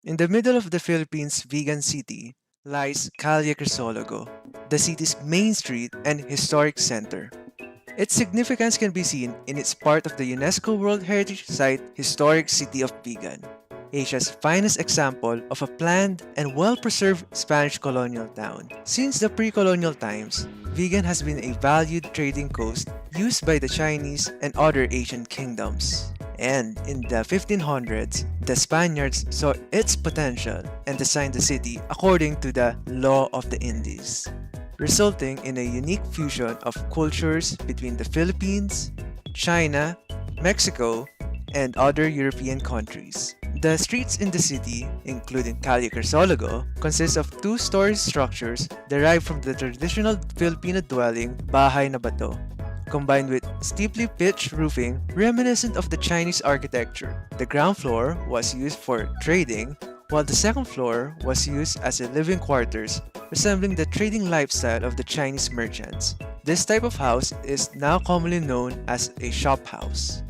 In the middle of the Philippines' Vigan city lies Calle Crisologo, the city's main street and historic center. Its significance can be seen in its part of the UNESCO World Heritage Site Historic City of Vigan, Asia's finest example of a planned and well-preserved Spanish colonial town. Since the pre-colonial times, Vigan has been a valued trading coast used by the Chinese and other Asian kingdoms. And in the 1500s, the Spaniards saw its potential and designed the city according to the Law of the Indies, resulting in a unique fusion of cultures between the Philippines, China, Mexico, and other European countries. The streets in the city, including Calle Crisologo, consist of two-story structures derived from the traditional Filipino dwelling Bahay na Bato, combined with steeply pitched roofing reminiscent of the Chinese architecture. The ground floor was used for trading, while the second floor was used as a living quarters, resembling the trading lifestyle of the Chinese merchants. This type of house is now commonly known as a shop house.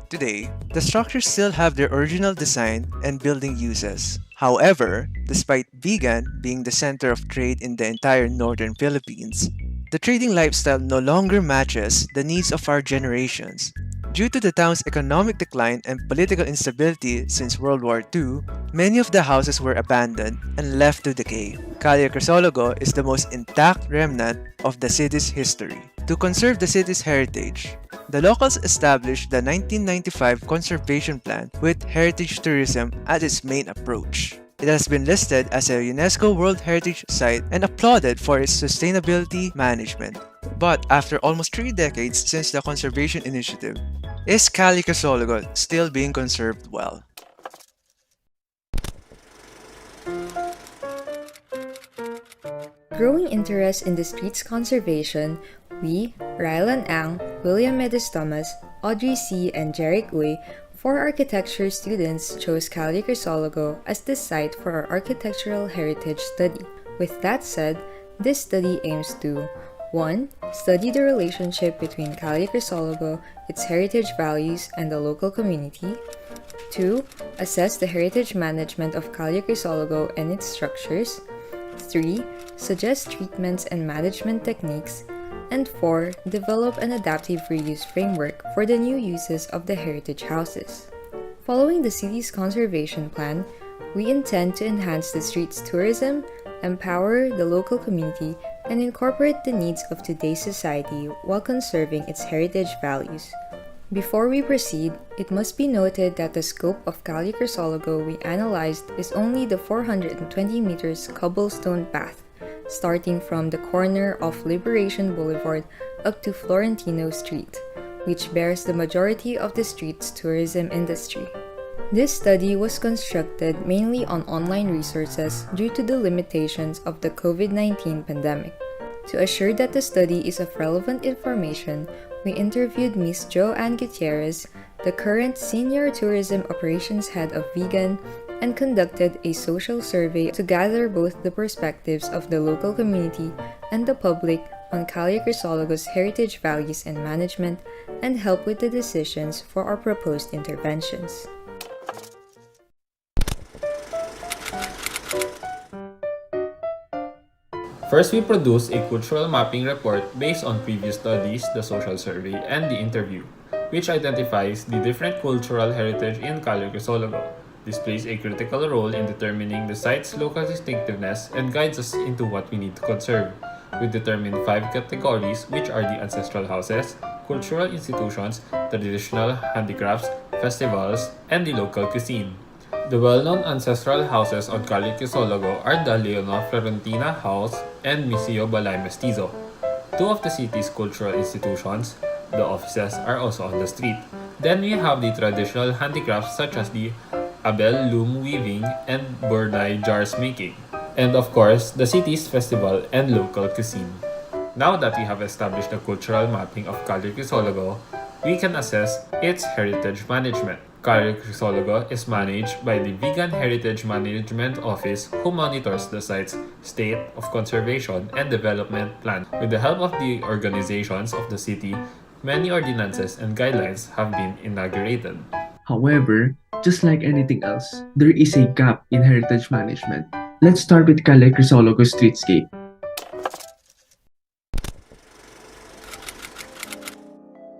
Today, the structures still have their original design and building uses. However, despite Vigan being the center of trade in the entire northern Philippines, the trading lifestyle no longer matches the needs of our generations. Due to the town's economic decline and political instability since World War II, many of the houses were abandoned and left to decay. Calle Crisologo is the most intact remnant of the city's history. To conserve the city's heritage, the locals established the 1995 Conservation Plan with heritage tourism as its main approach. It has been listed as a UNESCO World Heritage Site and applauded for its sustainability management. But after almost 3 decades since the conservation initiative, is Calle Crisologo still being conserved well? Growing interest in the street's conservation, we, Rylan Ang, William Medestomas, Audrey C., and Jeric, four architecture students chose Calle Crisologo as the site for our architectural heritage study. With that said, this study aims to 1. Study the relationship between Calle Crisologo, its heritage values, and the local community. 2. Assess the heritage management of Calle Crisologo and its structures. 3. Suggest treatments and management techniques. And 4. Develop an adaptive reuse framework for the new uses of the heritage houses. Following the city's conservation plan, we intend to enhance the street's tourism, empower the local community, and incorporate the needs of today's society while conserving its heritage values. Before we proceed, it must be noted that the scope of Calle Crisologo we analyzed is only the 420 meters cobblestone path, starting from the corner of Liberation Boulevard up to Florentino Street, which bears the majority of the street's tourism industry. This study was constructed mainly on online resources due to the limitations of the COVID-19 pandemic. To assure that the study is of relevant information, we interviewed Ms. Joanne Gutierrez, the current Senior Tourism Operations Head of Vigan, and conducted a social survey to gather both the perspectives of the local community and the public on Calle Crisologo's heritage values and management, and help with the decisions for our proposed interventions. First, we produce a cultural mapping report based on previous studies, the social survey, and the interview, which identifies the different cultural heritage in Calle Crisologo. This plays a critical role in determining the site's local distinctiveness and guides us into what we need to conserve. We determined 5 categories, which are the ancestral houses, cultural institutions, traditional handicrafts, festivals, and the local cuisine. The well-known ancestral houses on Calle Crisologo are the Leona Florentina House and Museo Balay Mestizo. 2 of the city's cultural institutions, the offices, are also on the street. Then we have the traditional handicrafts such as the Abel loom weaving and Burnay jars making. And of course, the city's festival and local cuisine. Now that we have established the cultural mapping of Calle Crisologo, we can assess its heritage management. Calle Crisologo is managed by the Vigan Heritage Management Office, who monitors the site's state of conservation and development plan. With the help of the organizations of the city, many ordinances and guidelines have been inaugurated. However, just like anything else, there is a gap in heritage management. Let's start with Calle Crisologo Streetscape.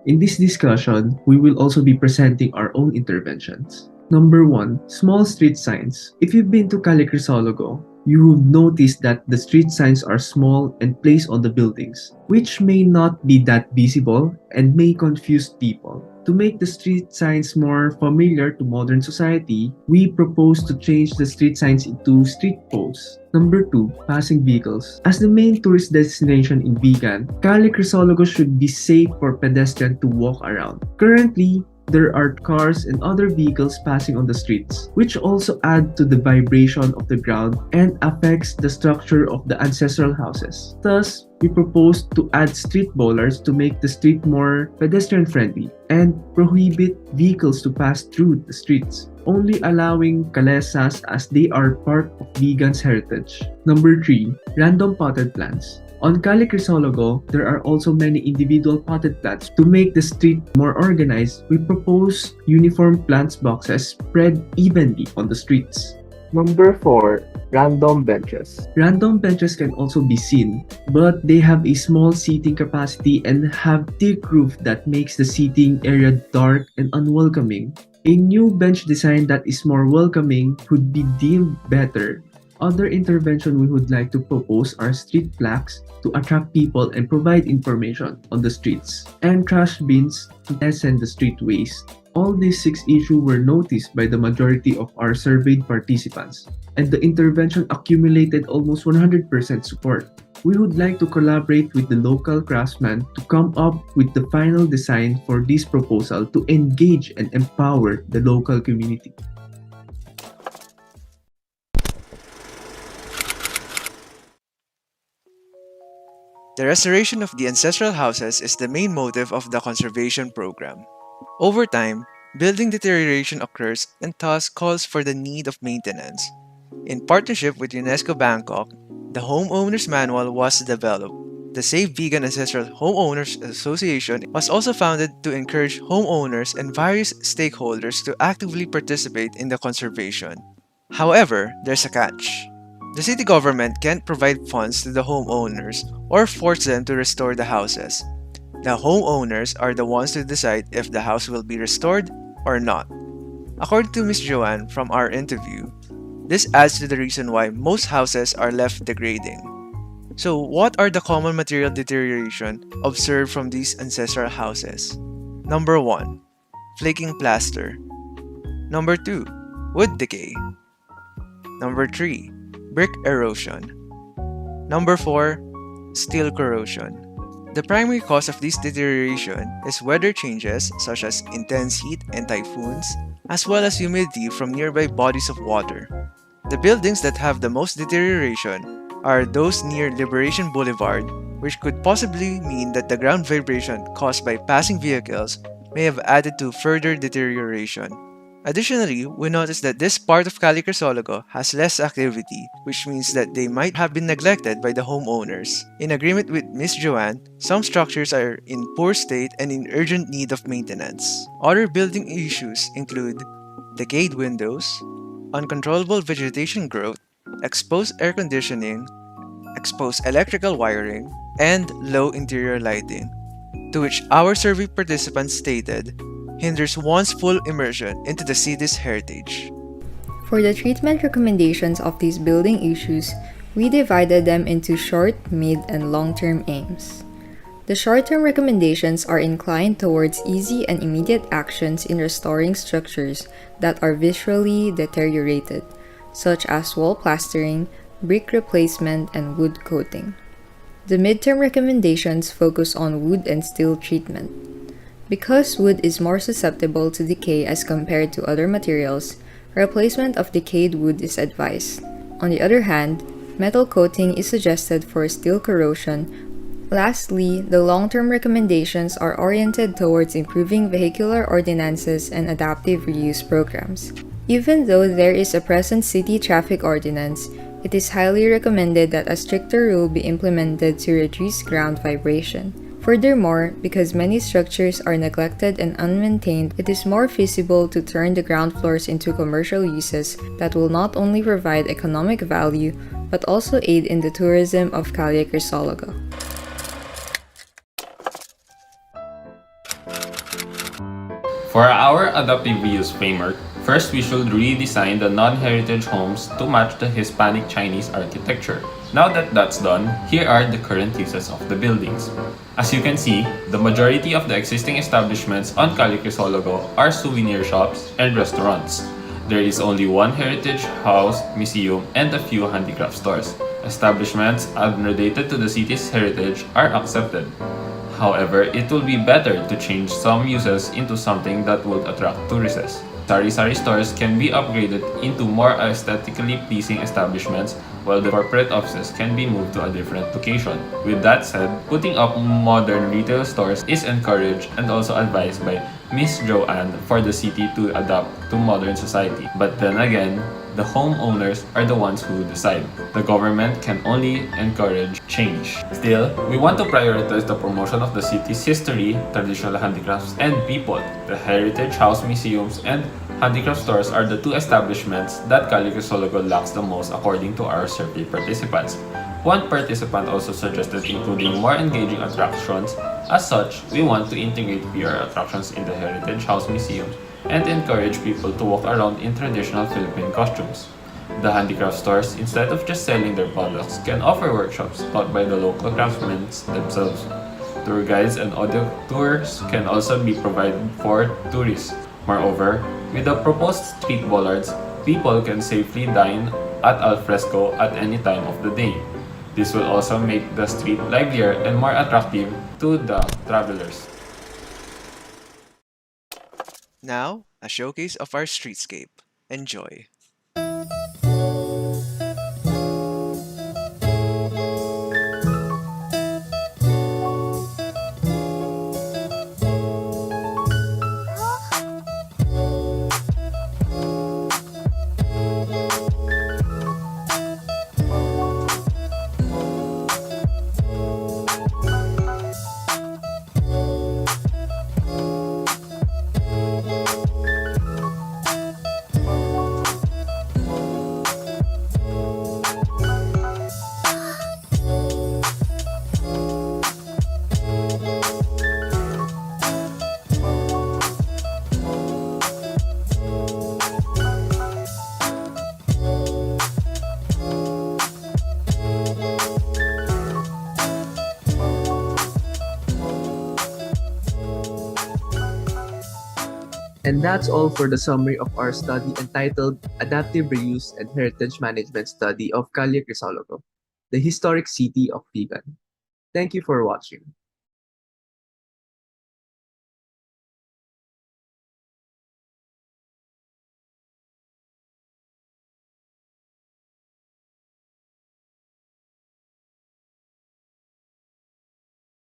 In this discussion, we will also be presenting our own interventions. Number 1. Small street signs. If you've been to Calle Crisologo, you would notice that the street signs are small and placed on the buildings, which may not be that visible and may confuse people. To make the street signs more familiar to modern society, we propose to change the street signs into street posts. Number 2. Passing vehicles. As the main tourist destination in Vigan, Calle Crisologo should be safe for pedestrians to walk around. Currently, there are cars and other vehicles passing on the streets, which also add to the vibration of the ground and affects the structure of the ancestral houses. Thus, we propose to add street bowlers to make the street more pedestrian-friendly and prohibit vehicles to pass through the streets, only allowing calesas as they are part of Vigan's heritage. Number 3. Random potted plants. On Calle Crisologo, there are also many individual potted plants. To make the street more organized, we propose uniform plants boxes spread evenly on the streets. Number 4. Random benches. Random benches can also be seen, but they have a small seating capacity and have thick roof that makes the seating area dark and unwelcoming. A new bench design that is more welcoming would be deemed better. Other intervention we would like to propose are street plaques to attract people and provide information on the streets, and trash bins to lessen the street waste. All these 6 issues were noticed by the majority of our surveyed participants, and the intervention accumulated almost 100% support. We would like to collaborate with the local craftsmen to come up with the final design for this proposal to engage and empower the local community. The restoration of the ancestral houses is the main motive of the conservation program. Over time, building deterioration occurs and thus calls for the need of maintenance. In partnership with UNESCO Bangkok, the Homeowners Manual was developed. The Save Vigan Ancestral Homeowners Association was also founded to encourage homeowners and various stakeholders to actively participate in the conservation. However, there's a catch. The city government can't provide funds to the homeowners or force them to restore the houses. The homeowners are the ones to decide if the house will be restored or not. According to Ms. Joanne from our interview, this adds to the reason why most houses are left degrading. So, what are the common material deterioration observed from these ancestral houses? Number 1. Flaking plaster. Number 2. Wood decay. Number 3. Brick erosion. Number 4. Steel corrosion. The primary cause of this deterioration is weather changes such as intense heat and typhoons, as well as humidity from nearby bodies of water. The buildings that have the most deterioration are those near Liberation Boulevard, which could possibly mean that the ground vibration caused by passing vehicles may have added to further deterioration. Additionally, we noticed that this part of Calle Crisologo has less activity, which means that they might have been neglected by the homeowners. In agreement with Ms. Joanne, some structures are in poor state and in urgent need of maintenance. Other building issues include decayed windows, uncontrollable vegetation growth, exposed air conditioning, exposed electrical wiring, and low interior lighting, to which our survey participants stated hinders one's full immersion into the city's heritage. For the treatment recommendations of these building issues, we divided them into short, mid, and long-term aims. The short-term recommendations are inclined towards easy and immediate actions in restoring structures that are visually deteriorated, such as wall plastering, brick replacement, and wood coating. The midterm recommendations focus on wood and steel treatment. Because wood is more susceptible to decay as compared to other materials, replacement of decayed wood is advised. On the other hand, metal coating is suggested for steel corrosion. Lastly, the long-term recommendations are oriented towards improving vehicular ordinances and adaptive reuse programs. Even though there is a present city traffic ordinance, it is highly recommended that a stricter rule be implemented to reduce ground vibration. Furthermore, because many structures are neglected and unmaintained, it is more feasible to turn the ground floors into commercial uses that will not only provide economic value but also aid in the tourism of Calle Crisologo. For our adaptive reuse framework, first we should redesign the non-heritage homes to match the Hispanic Chinese architecture. Now that that's done, here are the current uses of the buildings. As you can see, the majority of the existing establishments on Calle Crisologo are souvenir shops and restaurants. There is only one heritage house, museum, and a few handicraft stores. Establishments unrelated to the city's heritage are accepted. However, it will be better to change some uses into something that would attract tourists. Sari-sari stores can be upgraded into more aesthetically pleasing establishments, while the corporate offices can be moved to a different location. With that said, putting up modern retail stores is encouraged and also advised by Miss Joanne for the city to adapt to modern society. But then again, the homeowners are the ones who decide. The government can only encourage change. Still, we want to prioritize the promotion of the city's history, traditional handicrafts, and people. The Heritage House museums and handicraft stores are the two establishments that Calle Crisologo lacks the most according to our survey participants. One participant also suggested including more engaging attractions. As such, we want to integrate VR attractions in the Heritage House museums and encourage people to walk around in traditional Philippine costumes. The handicraft stores, instead of just selling their products, can offer workshops taught by the local craftsmen themselves. Tour guides and audio tours can also be provided for tourists. Moreover, with the proposed street bollards, people can safely dine at al fresco at any time of the day. This will also make the street livelier and more attractive to the travelers. Now, a showcase of our streetscape. Enjoy. And that's all for the summary of our study entitled Adaptive Reuse and Heritage Management Study of Calle Crisologo, the historic city of Vigan. Thank you for watching.